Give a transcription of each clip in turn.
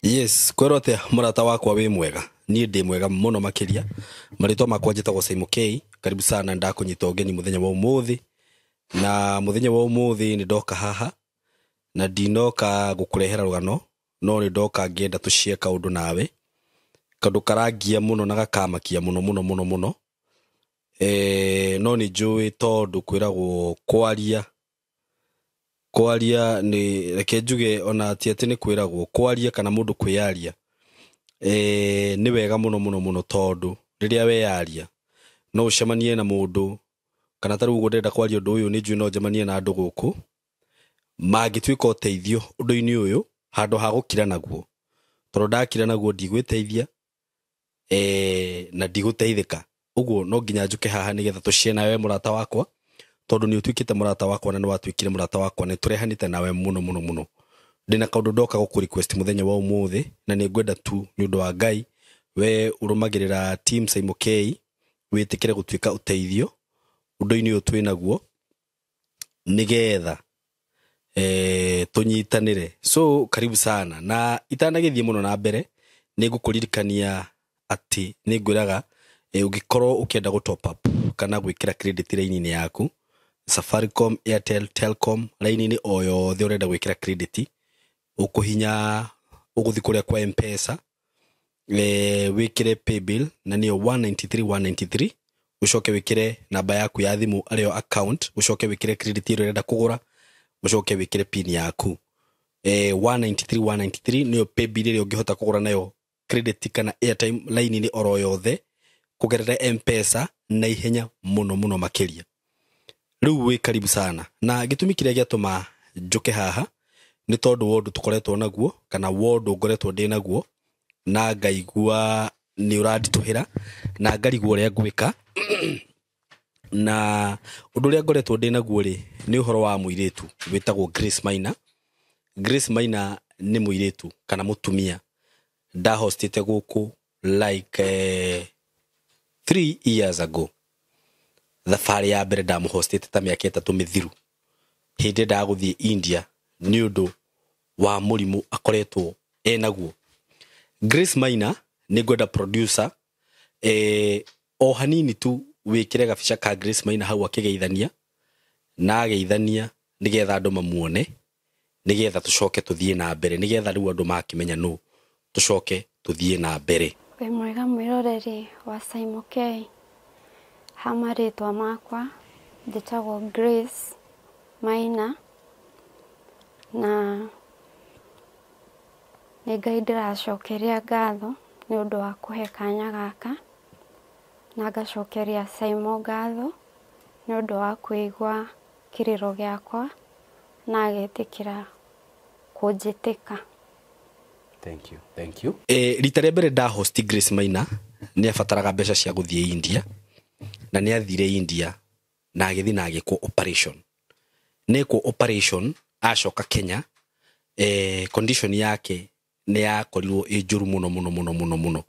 Yes, kwĩrote mũrata wakwa wĩ mwega. Niĩ ndĩ mwega mũno makĩria. Marĩtwa makwa njĩtagwo Simon K. Karibu sana ndakũnyita ũgeni mũthenya wa ũmũthĩ. Na mũthenya wa ũmũthĩ nĩ ndoka haha na ndinoka gũkũrehera rũgano, no nĩ ndoka ngĩenda tũshare kaũndũ nawe. Kaũndũ karangia mũno na gakamakia mũno. No nĩ njũĩ tondũ kwĩragwo kwaria nĩ reke njuge ona ti atĩ nĩ kwĩragwo kwaria kana mũndũ kwĩyaria nĩ wega mũno tondũ rĩrĩa weyaria no ũcemanie na mũndũ kana ta rĩu ũguo ndĩrenda kwaria ũndũ ũyũ nĩ njũĩ no njemanie na andũ gũkũ mangĩtuĩka ũteithio ũndũ-inĩ ũyũ handũ ha gũkira naguo, tondũ ndakira naguo ndigwĩteithia na ndigũteithĩka. Ũguo no nginya njũke haha nĩgetha tũshare nawe mũrata wakwa, tondũ nĩ ũtuĩkĩte mũrata wakwa na nĩ watuĩkire mũrata wakwa, nĩ tũrehanĩte nawe mũno. Ndĩna kaũndũ ndoka gũkũ request mũthenya wa ũmũthĩ, na nĩ ngwenda tu nĩ ũndũ wa Ngai we ũrũmagĩrĩra team Simon K wĩtĩkĩre gũtuĩka ũteithio ũndũ-inĩ ũyũ twĩ naguo nĩgetha tũnyitanĩre. So karibu sana, na itanagĩthiĩ mũno na mbere nĩ ngũkũririkania atĩ nĩ ngwĩraga ũngĩkorwo ũkĩenda gũ top up kana gwĩkĩra credit line-inĩ yaku Safaricom, Airtel, Telcom, line-inĩ o yothe ũrenda gwĩkĩra credit, ũkũhinya ũgũthi kũrĩa kwa M-Pesa wĩkĩre paybill na nĩyo 193 ũcoke wĩkĩre namba yaku ya thimũ arĩyo account, ũcoke wĩkĩre credit ĩrĩa ũrenda kũgũra, ũcoke wĩkĩre pin yaku 193 nĩyo paybill ĩrĩa ũngĩhota kũgũra nayo credit kana airtime line-inĩ oro yothe kũgerera M-Pesa na ihenya mũno makĩria. Rĩu wĩ karibu sana, na gĩtũmi kĩrĩa gĩatũma njũke haha nĩ tondũ wondũ tũkoretwo naguo kana wondũ ngoretwo ndĩ naguo na ngaigua nĩ ũranditũhĩra na ngarigwo ũrĩa ngwĩka na ũndũ ũrĩa ngoretwo ndĩ naguo rĩ nĩ ũhoro wa mũirĩtu wĩtagwo Grace Maina. Grace Maina nĩ mũirĩtu kana mũtumia ndahostete gũkũ like 3 years ago. Thabarĩ ya mbere ndamũhostete ta mĩaka 3 mĩthiru hĩndĩ ndagũthiĩ India nĩ ũndũ wa mũrimũ akoretwo enaguo. Grace Maina nĩ ngwenda producer o hanini tu wĩkĩre gabica ka Grace Maina hau akĩgeithania na ageithania nĩgetha andũ mamuone, nĩgetha tũcoke tũthiĩ na mbere, nĩgetha rĩu andũ makĩmenya nũ tũcoke tũthiĩ na mbere. Wĩ mwega mwĩroreri wa Simon K. Hamarĩtwa makwa njĩtagwo Grace Maina na nĩ Ngai ndĩracokeria ngatho nĩ ũndũ wa kũhe kanya gaka, na ngacokeria Simon ngatho nĩ ũndũ wa kũigua kĩrĩro gĩakwa na agĩtĩkĩra kũnjĩtĩka. Thank you. Rita rĩa mbere nda host Grace Maina nĩ abataraga mbeca cia gũthiĩ India na nĩ athire India na agĩthi na agĩkwo operation. Nĩkwo operation acoka Kenya, condition yake nĩ yakorirwo njũru mũno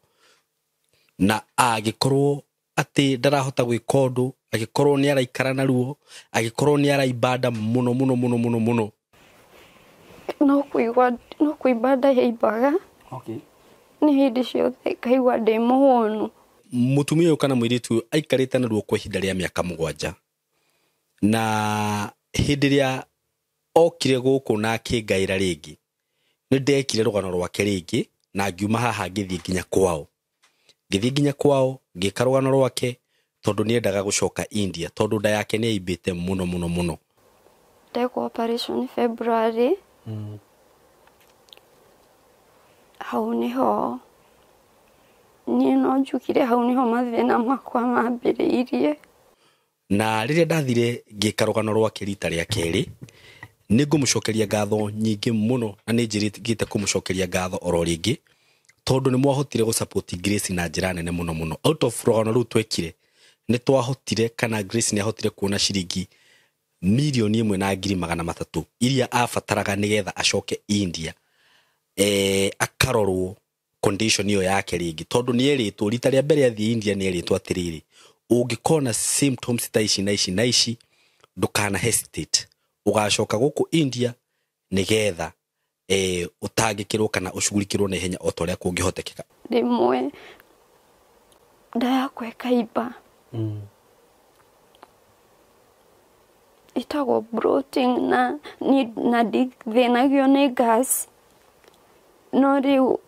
na agĩkorwo atĩ ndarahota gwĩka ũndũ, agĩkorwo nĩ araikara na ruo, agĩkorwo nĩ araibanda mũno. No kũimba ndaimbaga. Okay. Nĩ hĩndĩ ciothe ngaigua ndĩ mũhũnu. Mũtumia ũyũ kana mũirĩtu aikarĩte na ruo kwa ihinda rĩa mĩaka 7 na hĩndĩ ĩrĩa okire gũkũ na akĩngaĩra rĩngĩ nĩ ndekire rũgano rwake rĩngĩ na ngiuma haha ngĩthiĩ nginya kwao ngĩka rũgano rwake tondũ nĩ endaga gũcoka India tondũ nda yake nĩ aimbĩte mũno. Ndekwo operation February. Hau niho niĩ no njugire hau niho mathĩna makwa mambĩrĩirie. Na rĩrĩa ndathire ngĩka rũgano rwake rita rĩa kerĩ nĩ ngũmũcokeria ngatho nyingĩ mũno na nĩ njĩrĩte kũmũcokeria ngatho oro rĩngĩ tondũ nĩ mwahotire gũsupport Grace na njĩra nene mũno. Out of rũgano rũu twekire nĩ twahotire kana Grace nĩ ahotire kuona ciringi 1,300,000 iria abataraga nĩgetha acoke India akarorwo condition iyo yake rĩngĩ, tondũ nĩ erĩtwo rita rĩa mbere athie India nĩ erĩtwo atĩrĩrĩ ũngĩkona symptoms ta ici ndũkana hesitate, ugacoka gũkũ India nĩgetha utagikirwo kana ushughulikirwo na ihenya otoria kungihotekeka? Rimwe nda yakwa ikaimba. Itagwo bloating na thĩnagio nĩ gas. No rĩu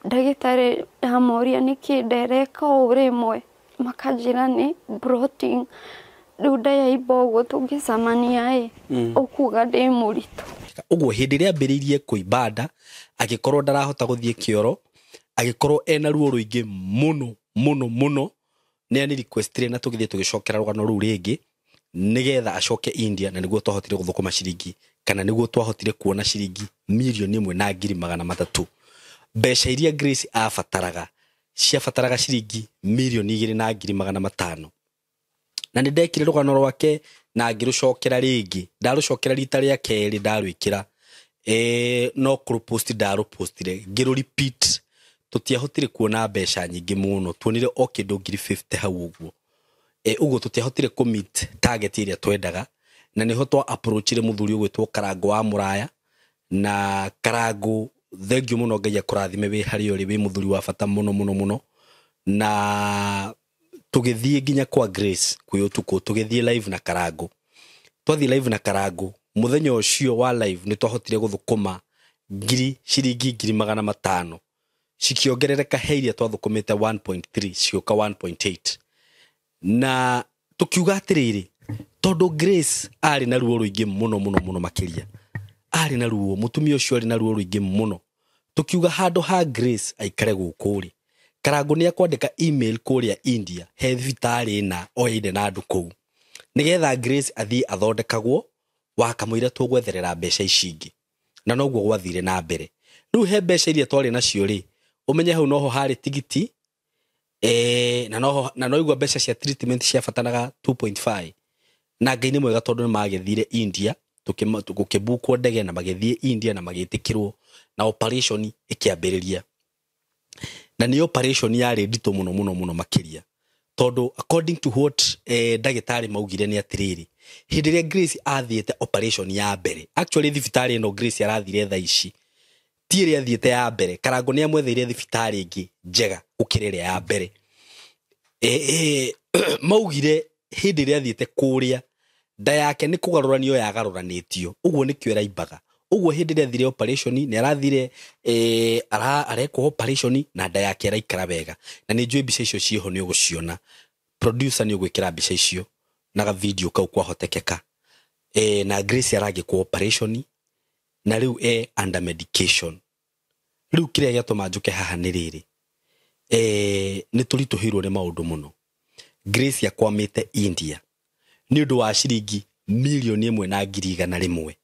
ndagĩtarĩ ndamoria nĩkĩ ndereka ũũ rĩmwe, makanjĩra nĩ bloating. Rĩu ndayaimba ũguo tũngĩcemania ũkuga ndĩ mũritũ. Ũguo hĩndĩ ĩrĩa ambĩrĩirie kũimba nda, agĩkorwo ndarahota gũthiĩ kĩoro, agĩkorwo ena ruo rũingĩ mũno, nĩ ani requestire na tũgĩthiĩ tũgĩcokera rũgano rũu rĩngĩ nigetha acoke India, na nĩguo twahotire gũthũkũma ciringi kana nĩguo twahotire kuona ciringi 1,300,000. Mbeca iria Grace abataraga ciabataraga ciringi 2,200,000. Na nĩndekire rũgano rwake na ngĩrũcokera rĩngĩ, ndarũcokera rita rĩa kerĩ ndarwĩkĩra no kũrũpost ndarũpostire ngĩrũ repeat. Tũtiahotire kuona mbeca nyingĩ mũno, tuonire o kĩndũ 50 hau ũguo. Ũguo tũtiahotire kũmeet target iria twendaga, na nĩho twa approachire mũthuri ũgwĩtwo Karango wa Mũraya. Na Karango, thengiũ mũno, Ngai akũrathime wĩ harĩa ũrĩ, wĩ mũthuri wa bata mũno, na tũgĩthiĩ nginya kwa Grace kwĩ ũtukũ, tũgĩthiĩ live na Karango. Twathiĩ live na Karango, mũthenya ũcio wa live nĩ twahotire gũthũkũma ciringi 500,000 cikiongerereka he iria twathũkũmĩte 1.3 cioka 1.8. Na tukiuga atĩrĩrĩ, tondũ Grace arĩ na ruo rũingĩ mũno makĩria, arĩ na ruo, mũtumia ũcio arĩ na ruo rũingĩ mũno, tukiuga handũ ha Grace aikare gũkũ rĩ, Karango nĩ akwandĩka email kũrĩa India he thibitarĩ na oinde na andũ kũu, nigetha Grace athiĩ athondekagwo, wakamũira tũgwetherera mbeca ici ingĩ. Na noguo gwathire na mbere. Rĩu he mbeca iria twarĩ nacio rĩ, umenye hau noho harĩ tigiti, na noigua mbeca cia treatment ciabatanaga 2.5. Na Ngai nĩ mwega tondũ nĩmagĩthire India, gũkĩbukwo ndege na magĩthiĩ India na magĩtĩkĩrwo na operation ĩkĩambĩrĩria. Na nĩ operation yarĩ nditũ mũno makĩria, tondũ according to what ndagĩtarĩ maugire nĩ atĩrĩrĩ, hĩndĩ ĩrĩa Grace athiĩte operation ya mbere, actually thibitarĩ ĩno Grace arathire thaa ici ti ĩrĩa athiĩte ya mbere, Karango nĩ amwetheire thibitarĩ ĩngĩ njega gũkĩra ĩrĩa ya mbere. Maugire hĩndĩ ĩrĩa athiĩte kũrĩa nda yake nĩ kũgarũranio yagarũranĩtio, ũguo nĩkĩo ĩraimbaga. Ũguo hĩndĩ ĩrĩa athire operation nĩ arathire arekwo operation na nda yake araikara wega. Na nĩ njũĩ mbica icio ciĩho nĩ ũgũciona, producer nĩ ũgwĩkĩra mbica icio na ga video kau kwahotekeka. Na Grace aragĩkwo operation na rĩu under medication. Rĩu kĩrĩa gĩatũma njũke haha nĩ rĩrĩ, nĩ tũritũhĩirwo nĩ maũndũ mũno. Grace akwamĩte India nĩ ũndũ wa ciringi 1,100,000,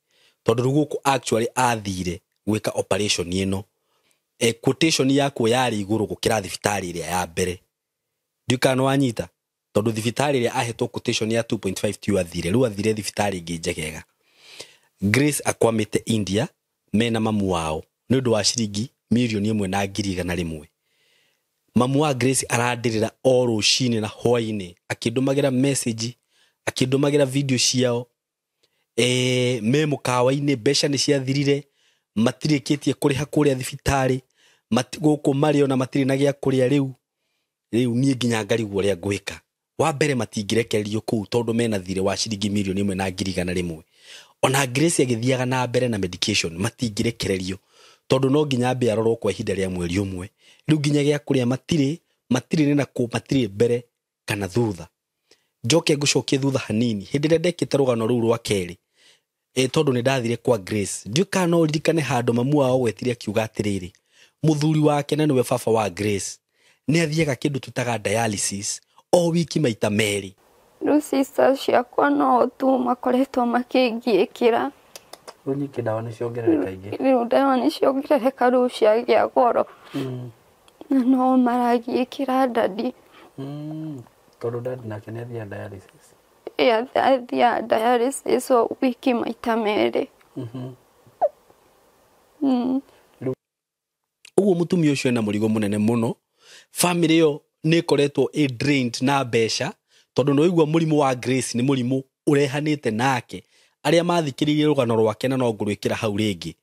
tondũ rĩu gũkũ actually athire gwĩka operation ĩno, quotation yakuo yarĩ igũrũ gũkĩra thibitarĩ ĩrĩa ya mbere. Ndikano wanyita, tondũ thibitarĩ ĩrĩa ahetwo quotation ya 2.5 tiyo athire, rĩu athire thibitarĩ ĩngĩ njegega. Grace akwamĩte India mena mamu wao nĩ ũndũ wa ciringi 1,100,000. Mamu wa Grace arandĩrĩra o rũcinĩ na hwainĩ, akĩndũmagĩra message, akĩndũmagĩra video ciao, me mũkawa-inĩ, mbeca nĩ ciathirire, matirĩkĩtie kũrĩha kũrĩa thibitarĩ, gũkũ marĩ ona matirĩ na gĩa kũrĩa. Rĩu niĩ nginya ngarigwo ũrĩa ngwĩka. Wa mbere matingĩrekererio kũu tondũ mena thirĩ wa ciringi 1,100,000. Ona Grace agĩthiaga na mbere na medication matingĩrekererio tondũ no nginya ambe arorwo kwa ihinda rĩa mweri ũmwe. Rĩu nginya gĩa kũrĩa matirĩ na kũ, matirĩ mbere kana thutha. Njoke ngũcokie thutha hanini, hĩndĩ ĩrĩa ndekĩte rũgano rũu rwa kerĩ, tondũ nĩ ndathire kwa Grace, ndiũka no ririkane handũ mamu wao gwetire akiuga atĩrĩrĩ, mũthuri wake na nĩwe baba wa Grace nĩ athiaga kĩndũ tutaga dialysis o wiki maita merĩ. Rĩu sisters ciakwa no tu makoretwo makĩngĩkĩra. Rĩu nyingĩ ndawa nĩ ciongerereka ingĩ. Rĩu ndawa nĩ ciongerereka, rĩu ciagĩa goro. Na no maragĩkĩra ndadi. Tondũ ndadi nake nĩ athiaga dialysis. Athiaga dialysis o wiki maita merĩ. Ũguo mũtumia ũcio ena mũrigo mũnene mũno. Family yo nĩ ĩkoretwo drained na mbeca, tondũ no igua mũrimũ wa Grace nĩ mũrimũ ũrehanĩte nake. Arĩa mathikĩrĩirie rũgano rwake na no ngũrwĩkĩra hau rĩngĩ,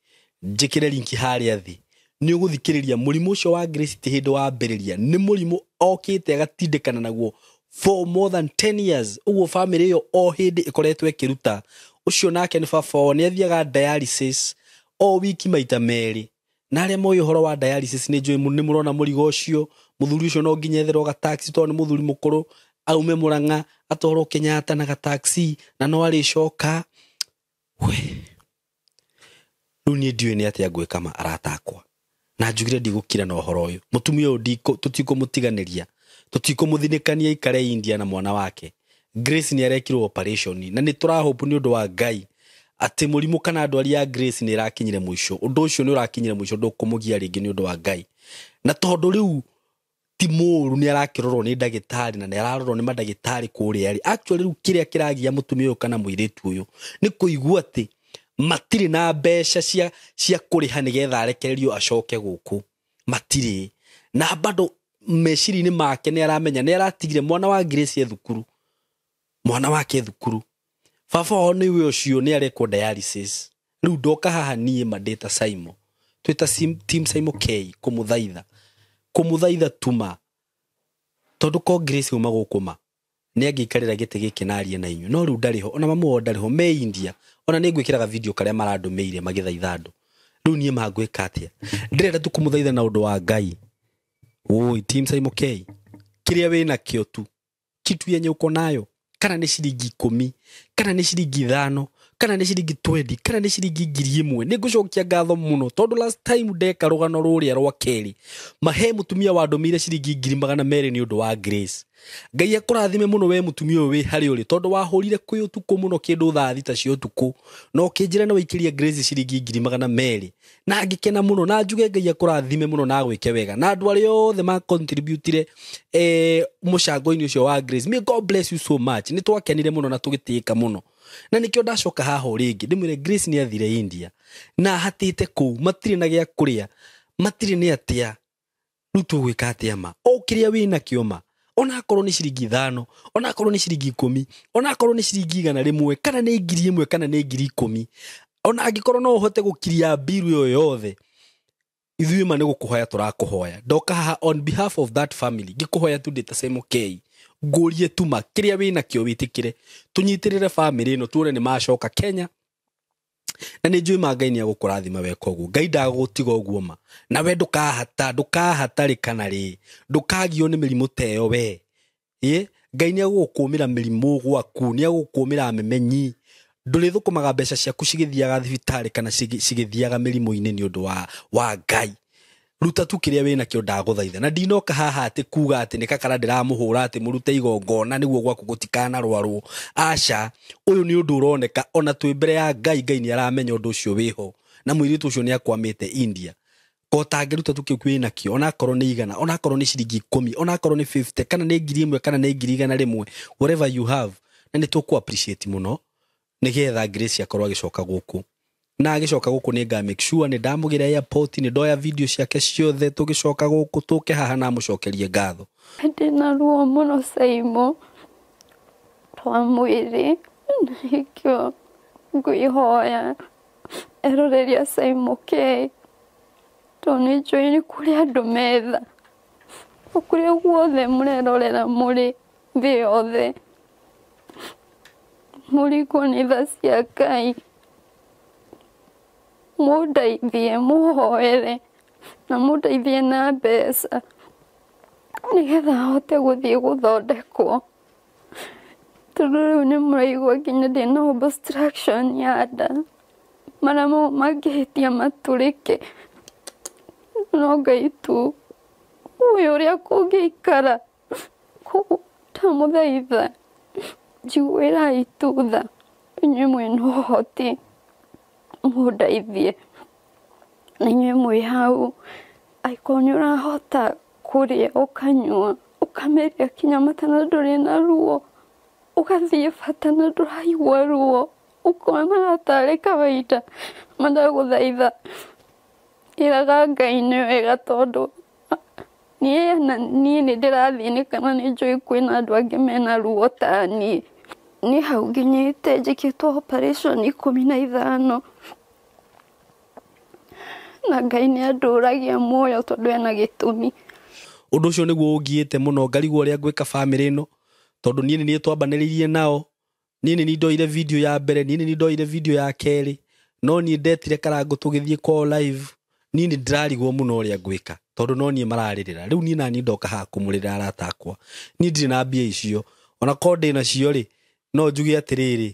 njikire linki haria thi ni uguthikiriria murimu ucio wa Grace ti hindi wa mbiriria ni murimu okite agatindikana naguo for more than 10 years uguo family yo o hindi ikoretwe kiruta ucio nake ni baba ni athiaga dialysis o wiki maita meri na aria moyo horo wa dialysis ni njui ni murona murigo ucio muthuri ucio no nginya etherwo ga taxi to ni muthuri mukuru aume Murang'a atoro Kenyatta na ga taxi na no ari coka we runi ndiwe ni atia gwika ma aratakwa na njugire ndigukira na horo uyu mutumia ndiko tutikomutiganiria tutikomuthinikania ikare India na mwana wake Grace ni arekirwo operation na ni turahope ni undu wa Ngai ati murimu kana ndwari ya Grace ni irakinyire mwisho undu ucio ni urakinyire mwisho ndukumugia ringi ni undu wa Ngai na tondu riu ti muru ni arakirorwo ni ndagitari na ni ararorwo ni mandagitari kuria ari actually riu kiria kiragia mutumia uyu kana muiritu uyu ni kuigua ati matiri na mbeca cia kuriha nigetha arekererio acoke guku matiri na bado meciri-ini make ni aramenya ni aratigire mwana wa Grace ethukuru mwana wake thukuru baba o ni we ucio ni arekwo dialysis riu ndoka haha nie Mandeta Simon twita team Simon K kumuthaitha tuma tondu ko Grace uma gukuma ni agikarira gite giki na arie na inyu no riu ndariho ona mamu o ndariho me India ona ni ngwikiraga video karia marandumeire magithaitha andu riu nie mangwika atia ndirenda tu kumuthaitha na undu wa Ngai oi team Simon K kiria wina kio tu kitu yenye uko nayo kana ni ciringi 10 kana ni ciringi 5 kana ni ciringi 20 kana ni ciringi 1000 ni ngucokia ngatho muno tondu last time ndeka rugano ruria rwa keri mahe mutumia wa ndomire ciringi 200 ni undu wa Grace Ngai akurathime muno we mutumia we hari uri tondu wahurire kwi utuku muno kindu thaa thita cia utuku no kinjira na wikiria Grace ciringi 200 na ngikena muno na njuge Ngai akurathime muno na gwike wega na andu aria othe ma contribute mucango-ini ucio wa Grace may God bless you so much ni twakenire muno na tugitika muno na nikio ndacoka haho ringi ndimwire Grace ni athire India na hatite ku matiri na gia kuria matiri ni atia rutu gwika atia ma o kiria wina kioma ona akorwo ni ciringi 5 ona akorwo ni ciringi 10 ona akorwo ni ciringi 100 kana ni 1000 kana ni 10,000 ona angikorwo no uhote gukiria biru yo yothe ithui ma ni gukuhoya turakuhoya ndoka haha on behalf of that family ngikuhoya tu Mandeta Simon K ngurie tuma kiria wina kio witikire tunyitirire family ino tuone ni macoka Kenya na ni njui Ngai ni agukurathima weka uguo Ngai ndagutiga uguo ma na we ndukahatarikana ri ndukagio ni mirimu teyo we Ngai ni agukumira mirimu gwaku ni agukumira memenyi ndulithukumaga mbeca ciaku cigithiaga thibitari kana cigithiaga mirimu-ini ni undu wa Ngai ruta tu kiria wina kio ndaguthaitha na ndinoka haha ati kuga ati ni kakara ndiramuhura ati murute igongona niguo gwaku gutikana rwaru aca uyu ni undu uroneka ona twi mbere ya Ngai ni aramenya undu ucio wiho na mwiritu ucio ni akwamite India kotangiruta tu kiu kwina kio ona korwo ni 100 ona korwo ni ciringi 10 ona korwo ni 50 kana ni 1000 kana ni 100 whatever you have na ni tuku appreciate muno nigetha Grace akorwo agicoka guku na agicoka guku ni nga make sure ni ndamugira airport ni ndoya video ciake ciothe tugicoka guku tuke haha na mucokerie ngatho ndina ruo muno Simon twa mwiri nikio ngwihoya eroreria Simon K toni joini kuria andu metha kuria guothe murerorera muri thi yothe muri kunitha cia Ngai mudaithie muhoere na mudaithie na mbeca nigetha hote guthie guthondekwo tondu riu ni muraigua nginya ndina obstruction ya nda maramo magihitia maturike no Ngai tu uyu uria kungiikara tamuthaitha njiguira itutha inyuĩ mwĩna ũhoti mudaithie na inyuĩ mwĩ hau angĩkorwo nĩ ũrahota kũrĩa ũkanyua ũkameria kinya mata na ndũrĩ na ruo ũgathiĩ bata na ndũraigua ruo ũkona tarĩ kawaida mandagũthaitha iraga Ngai nĩ wega tondũ niĩ nĩ ndĩrathĩnĩka na nĩ njũĩ kwĩna andũ angĩ mena ruo ta niĩ ni hau nginyĩte njĩkĩtwo operation 15 na Ngai nĩ andũragia muoyo tondũ ena gĩtũmi. Ũndũ ũcio nĩguo ũngiĩte mũno ngarigwo ũrĩa ngwĩka family ĩno tondũ niĩ nĩ twambanĩrĩirie nao, niĩ nĩ ndoire video ya mbere, niĩ nĩ ndoire video ya kerĩ, no niĩ ndetire Karangũ tũgĩthiĩ kwao live, niĩ nĩ ndĩrarigwo mũno ũrĩa ngwĩka tondũ no niĩ mararĩrĩra. Rĩu niĩ nani ndoka haha kũmũrĩra arata akwa, niĩ ndirĩ na mbia icio, ona korwo ndĩ nacio rĩ, no njuge atĩrĩrĩ,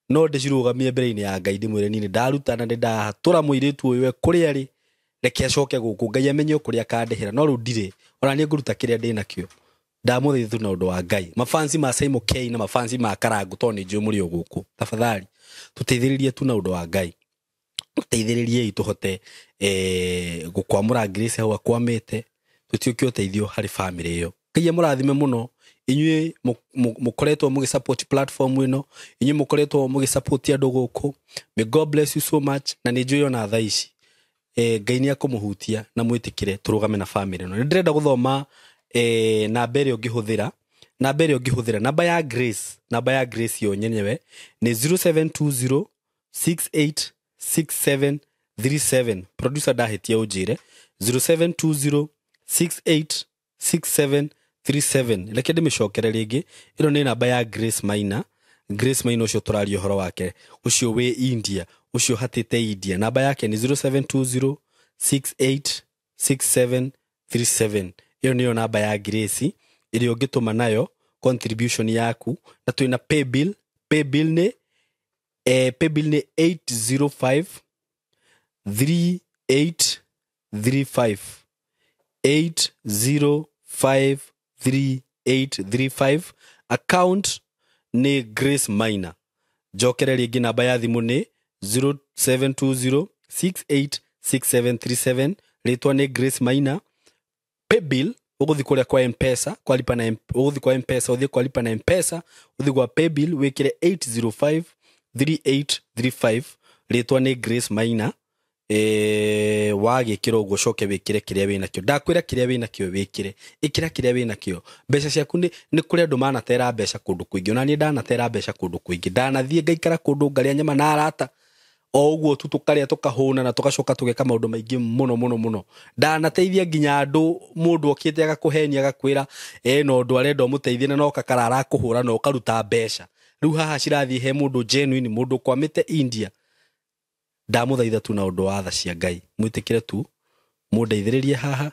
no ndĩcirũgamie mbere-inĩ ya Ngai ndĩmwĩre niĩ nĩ ndaruta na nĩ ndatũra mũirĩtu ũyũ we kũrĩa arĩ, reke acoke gũkũ, Ngai amenye kũrĩa akandĩhĩra, no rĩu ndirĩ, ona niĩ ngũruta kĩrĩa ndĩ nakĩo. Ndamũthaitha na ũndũ wa Ngai, mafansi ma Simon K na mafansi ma Karangũ tondũ nĩ njũĩ mũrĩ o gũkũ, tafadhali tũteithĩrĩrie tu na ũndũ wa Ngai, tũteithĩrĩriei tũhote gũkwamũra Grace hau akwamĩte, tũtiũkie ũteithio harĩ family ĩyo. Ngai amũrathime mũno, inyuĩ mũkoretwo mũgĩsupport platform ĩno, inyuĩ mũkoretwo mũgĩsupport andũ gũkũ. May God bless you so much, na nĩ njũĩ ona thaa ici Ngai nĩ akũmũhutia na mwĩtĩkĩre tũrũgame na family ĩno. Nĩ ndĩrenda gũthoma namba ĩrĩa ũngĩhũthĩra, namba ya Grace yo nyenyewe nĩ 0720686737. Producer ndahĩtia ũnjĩre 0720686737. Reke ndĩmĩcokere rĩngĩ, ĩno nĩ namba ya Grace Maina. Grace Maina ũcio tũraria ũhoro wake, ũcio wĩ India, ũcio hatĩte India. Namba yake nĩ 0720686737. Iyo niyo namba ya Grace ĩrĩa ũngĩtũma nayo contribution yaku, na twĩna paybill nĩ 8053835 8053835. Account nĩ Grace Maina. Njokere rĩngĩ namba ya thimũ nĩ 0720686737. Rĩtwa nĩ Grace Maina. Paybill ũgũthi kũrĩa kwa M-Pesa, ũgũthi kwa M-Pesa, ũthiĩ kwa lipa na M-Pesa, ũthiĩ kwa paybill wĩkĩre 8053835. Rĩtwa nĩ Grace Maina. Wagĩkĩra ũguo coke wĩkĩre kĩrĩa wĩ nakĩo. Ndakwĩra kĩrĩa wĩ nakĩo wĩkĩre, ĩkĩra kĩrĩa wĩ nakĩo. Mbeca ciaku nĩ kũrĩ andũ manatera mbeca kũndũ kũingĩ, ona niĩ ndanatera mbeca kũndũ kũingĩ, ndanathiĩ ngaikara kũndũ ngarĩa nyama na arata o ũguo tu tũkarĩa tũkahũna na tũgacoka tũgeka maũndũ maingĩ mũno. Ndanateithia nginya andũ, mũndũ okĩte agakũhenia agakwĩra no ũndũ arenda ũmũteithie na no kakara arakũhũra na ũkaruta mbeca. Rĩu haha cirathiĩ he mũndũ genuine, mũndũ kwamĩte India. Ndamũthaitha tu na ũndũ wa tha cia Ngai, mwĩtĩkĩre tu mũndeithĩrĩrie haha,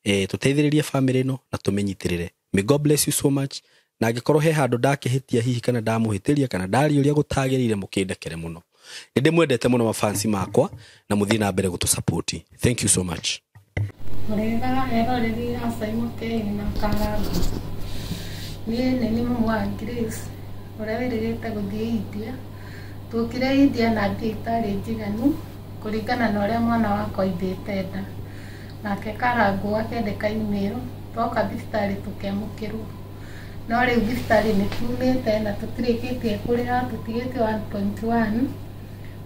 tũteithĩrĩrie family ĩno na tũmĩnyitĩrĩre. May God bless you so much. Na angĩkorwo he handũ ndakĩhĩtia hihi kana ndamũhĩtĩria kana ndaria ũrĩa gũtagĩrĩire, mũkĩndekere mũno. Nĩ ndĩmwendete mũno mafansi makwa na mũthiĩ na mbere gũtũsupport. Thank you so much. Murega eroreri ya Simon K na Karangũ. Niĩ nĩ mwa Grace ũrĩa wĩrĩgĩte gũthiĩ India. Tũkire India na thibitarĩ njiganu kũringana na ũrĩa mwana wakwa aithĩte nda. Nake Karangũ akendeka email, twoka thibitarĩ tũkĩamũkĩrwo. No rĩu thibitarĩ nĩ tumĩte na tũtirĩkĩtie kũrĩha, tũtigĩte 1.1.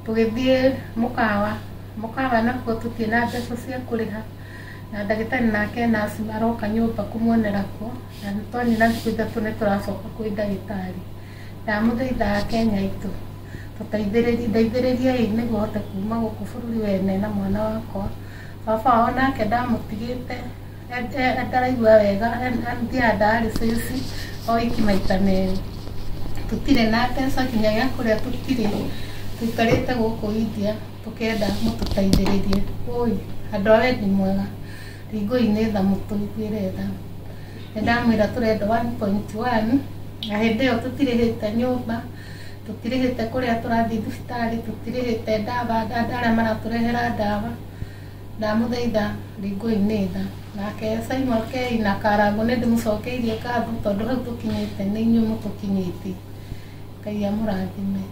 Tũgĩthiĩ mũkawa nakuo tũtirĩ na mbeca cia kũrĩha, na ndagĩtarĩ nake nasi aroka nyũmba kũmuonera kuo, na nĩtwanyina thikũ ithatũ nĩtũracoka kwĩ ndagĩtarĩ. Ndamũthaitha Akenya aitũ tũteithĩrĩriei nĩguo hote kuma gũkũ bũrũri wene na mwana wakwa. Baba wao nake ndamũtigĩte, ndaraigua wega, ndia ndarĩ cĩci o iki maita merĩ. Tũtirĩ na mbeca kinya gĩa kũrĩa tũtirĩ, tũikarĩte gũkũ India tũkenda mũtũteithĩrĩrie. Oi, andũ a wendi mwega, ringũ-inĩ tha mũtũiguĩre tha. Nĩndamwĩra tũrenda 1.1, na hĩndĩ ĩyo tũtirĩhĩte nyũmba, tũtirĩhĩte kũrĩa tũrathiĩ thibitarĩ, tũtirĩhĩte ndawa, arĩa maratũrehera ndawa. Ndamũthaitha ringũ-inĩ tha. Nake Simon K na Karangũ nĩndĩmũcokeirie ngatho tondũ hau tũkinyĩte nĩ inyuĩ mũtũkinyĩtie. Ngai amũrathime.